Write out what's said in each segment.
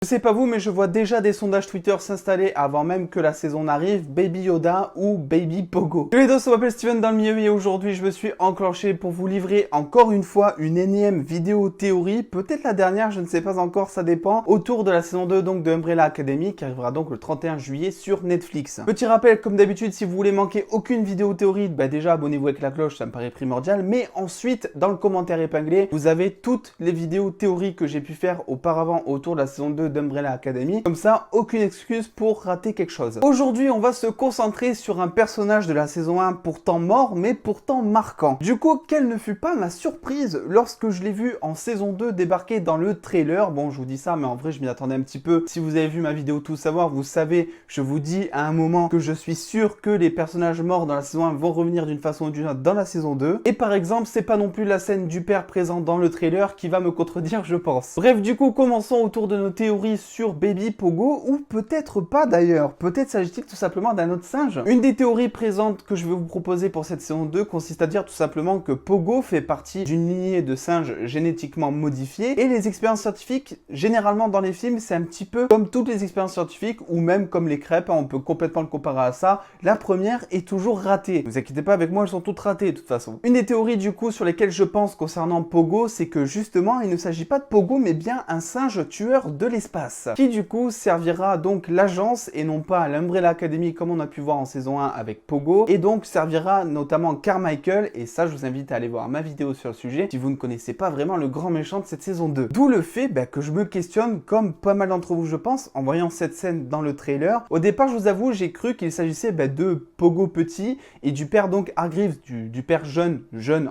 Je sais pas vous, mais je vois déjà des sondages Twitter s'installer avant même que la saison n'arrive, Baby Yoda ou Baby Pogo. Salut les dos, je m'appelle Steven dans le milieu et aujourd'hui je me suis enclenché pour vous livrer encore une fois une énième vidéo théorie, peut-être la dernière, je ne sais pas encore, ça dépend, autour de la saison 2 donc de Umbrella Academy qui arrivera donc le 31 juillet sur Netflix. Petit rappel, comme d'habitude, si vous voulez manquer aucune vidéo théorie, déjà abonnez-vous avec la cloche, ça me paraît primordial, mais ensuite dans le commentaire épinglé, vous avez toutes les vidéos théories que j'ai pu faire auparavant autour de la saison 2 d'Umbrella Academy. Comme ça, aucune excuse pour rater quelque chose. Aujourd'hui, on va se concentrer sur un personnage de la saison 1 pourtant mort, mais pourtant marquant. Du coup, quelle ne fut pas ma surprise lorsque je l'ai vu en saison 2 débarquer dans le trailer. Bon, je vous dis ça, mais en vrai, je m'y attendais un petit peu. Si vous avez vu ma vidéo Tout Savoir, vous savez, je vous dis à un moment que je suis sûr que les personnages morts dans la saison 1 vont revenir d'une façon ou d'une autre dans la saison 2. Et par exemple, c'est pas non plus la scène du père présent dans le trailer qui va me contredire, je pense. Bref, du coup, commençons autour de nos théories sur Baby Pogo, ou peut-être pas d'ailleurs. Peut-être s'agit-il tout simplement d'un autre singe. Une des théories présentes que je vais vous proposer pour cette saison 2 consiste à dire tout simplement que Pogo fait partie d'une lignée de singes génétiquement modifiés, et les expériences scientifiques, généralement dans les films, c'est un petit peu comme toutes les expériences scientifiques, ou même comme les crêpes, on peut complètement le comparer à ça. La première est toujours ratée. Ne vous inquiétez pas, avec moi, elles sont toutes ratées de toute façon. Une des théories du coup sur lesquelles je pense concernant Pogo, c'est que justement, il ne s'agit pas de Pogo, mais bien un singe tueur de l'espace, qui du coup servira donc l'agence et non pas l'Umbrella Academy comme on a pu voir en saison 1 avec Pogo, et donc servira notamment Carmichael, et ça je vous invite à aller voir ma vidéo sur le sujet si vous ne connaissez pas vraiment le grand méchant de cette saison 2. D'où le fait que je me questionne, comme pas mal d'entre vous je pense, en voyant cette scène dans le trailer. Au départ, je vous avoue, j'ai cru qu'il s'agissait de Pogo petit et du père donc Hargreaves, du père jeune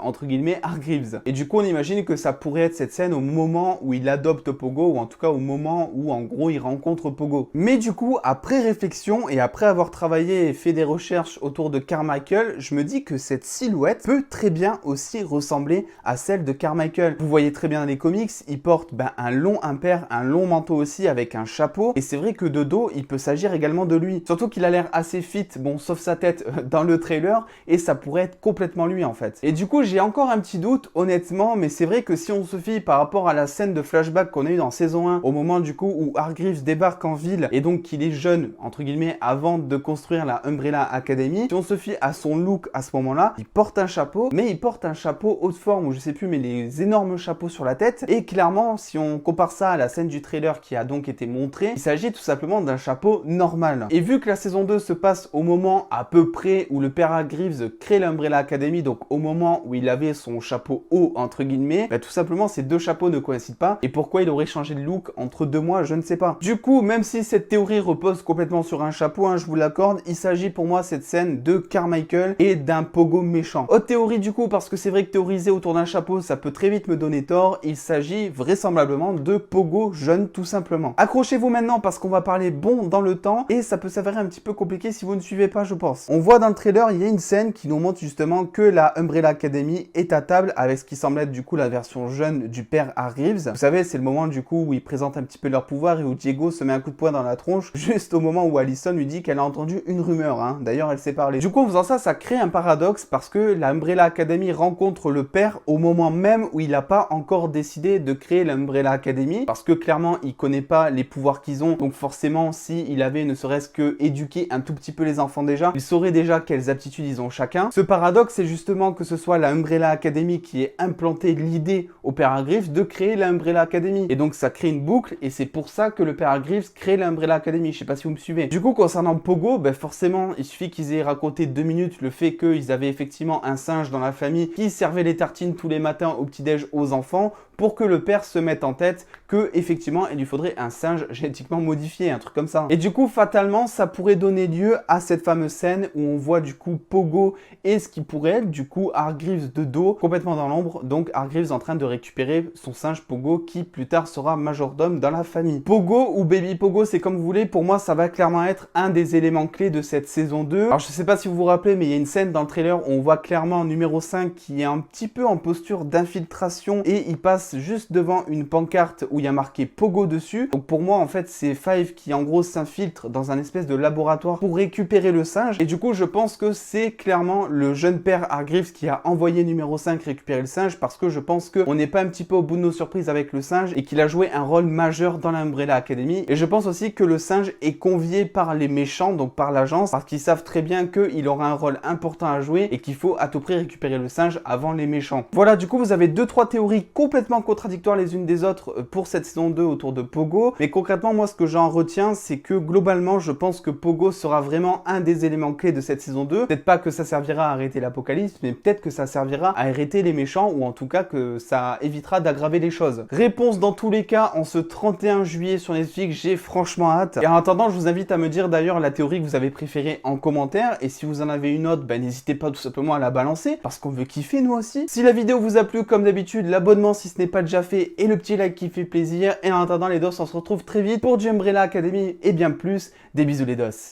entre guillemets Hargreaves. Et du coup on imagine que ça pourrait être cette scène au moment où il adopte Pogo, ou en tout cas au moment où en gros il rencontre Pogo. Mais du coup, après réflexion et après avoir travaillé et fait des recherches autour de Carmichael, je me dis que cette silhouette peut très bien aussi ressembler à celle de Carmichael. Vous voyez très bien dans les comics, il porte un long impair, un long manteau aussi avec un chapeau, et c'est vrai que de dos, il peut s'agir également de lui. Surtout qu'il a l'air assez fit, bon sauf sa tête dans le trailer, et ça pourrait être complètement lui en fait. Et du coup, j'ai encore un petit doute honnêtement, mais c'est vrai que si on se fie par rapport à la scène de flashback qu'on a eu dans saison 1, au moment du coup où Hargreaves débarque en ville et donc qu'il est jeune entre guillemets avant de construire la Umbrella Academy, si on se fie à son look à ce moment-là, il porte un chapeau, mais il porte un chapeau haute forme, ou je sais plus, mais les énormes chapeaux sur la tête. Et clairement, si on compare ça à la scène du trailer qui a donc été montrée, il s'agit tout simplement d'un chapeau normal. Et vu que la saison 2 se passe au moment à peu près où le père Hargreaves crée l'Umbrella Academy, donc au moment où il avait son chapeau haut entre guillemets, tout simplement ces deux chapeaux ne coïncident pas. Et pourquoi il aurait changé de look entre 2 mois, je ne sais pas. Du coup, même si cette théorie repose complètement sur un chapeau, je vous l'accorde, il s'agit pour moi cette scène de Carmichael et d'un Pogo méchant. Autre théorie du coup, parce que c'est vrai que théoriser autour d'un chapeau, ça peut très vite me donner tort, il s'agit vraisemblablement de Pogo jeune tout simplement. Accrochez-vous maintenant parce qu'on va parler bon dans le temps, et ça peut s'avérer un petit peu compliqué si vous ne suivez pas je pense. On voit dans le trailer, il y a une scène qui nous montre justement que la Umbrella Academy est à table avec ce qui semble être du coup la version jeune du père Hargreaves. Vous savez, c'est le moment du coup où ils présentent un petit peu leur pouvoir et où Diego se met un coup de poing dans la tronche juste au moment où Allison lui dit qu'elle a entendu une rumeur, D'ailleurs, elle s'est parlé. Du coup, en faisant ça, ça crée un paradoxe parce que la Umbrella Academy rencontre le père au moment même où il n'a pas encore décidé de créer l'Umbrella Academy, parce que clairement, il connaît pas les pouvoirs qu'ils ont. Donc forcément, si il avait ne serait-ce que éduqué un tout petit peu les enfants déjà, il saurait déjà quelles aptitudes ils ont chacun. Ce paradoxe, c'est justement que ce soit la Umbrella Academy qui ait implanté l'idée au père Hargreaves de créer l'Umbrella Academy. Et donc ça crée une boucle, et c'est pour ça que le père Hargreaves crée l'Umbrella Academy. Je sais pas si vous me suivez. Du coup, concernant Pogo, forcément, il suffit qu'ils aient raconté 2 minutes le fait qu'ils avaient effectivement un singe dans la famille qui servait les tartines tous les matins au petit-déj aux enfants, pour que le père se mette en tête que effectivement il lui faudrait un singe génétiquement modifié, un truc comme ça. Et du coup, fatalement, ça pourrait donner lieu à cette fameuse scène où on voit du coup Pogo et ce qui pourrait être du coup Hargreaves de dos, complètement dans l'ombre, donc Hargreaves en train de récupérer son singe Pogo qui plus tard sera majordome dans la famille. Pogo ou Baby Pogo, c'est comme vous voulez, pour moi ça va clairement être un des éléments clés de cette saison 2. Alors je sais pas si vous vous rappelez, mais il y a une scène dans le trailer où on voit clairement numéro 5 qui est un petit peu en posture d'infiltration, et il passe juste devant une pancarte où il y a marqué Pogo dessus. Donc pour moi en fait c'est Five qui en gros s'infiltre dans un espèce de laboratoire pour récupérer le singe, et du coup je pense que c'est clairement le jeune père Hargreaves qui a envoyé numéro 5 récupérer le singe, parce que je pense qu'on n'est pas un petit peu au bout de nos surprises avec le singe et qu'il a joué un rôle majeur dans l'Umbrella Academy. Et je pense aussi que le singe est convié par les méchants, donc par l'agence, parce qu'ils savent très bien qu'il aura un rôle important à jouer et qu'il faut à tout prix récupérer le singe avant les méchants. Voilà, du coup vous avez 2-3 théories complètement contradictoires les unes des autres pour cette saison 2 autour de Pogo. Mais concrètement, moi ce que j'en retiens, c'est que globalement je pense que Pogo sera vraiment un des éléments clés de cette saison 2. Peut-être pas que ça servira à arrêter l'apocalypse, mais peut-être que ça servira à arrêter les méchants, ou en tout cas que ça évitera d'aggraver les choses. Réponse dans tous les cas en ce 31 juillet sur Netflix, j'ai franchement hâte. Et en attendant, je vous invite à me dire d'ailleurs la théorie que vous avez préférée en commentaire, et si vous en avez une autre, n'hésitez pas tout simplement à la balancer, parce qu'on veut kiffer nous aussi. Si la vidéo vous a plu, comme d'habitude, l'abonnement si ce n'est pas déjà fait, et le petit like qui fait plaisir. Et en attendant les dos, on se retrouve très vite pour du Umbrella Academy et bien plus. Des bisous les dos.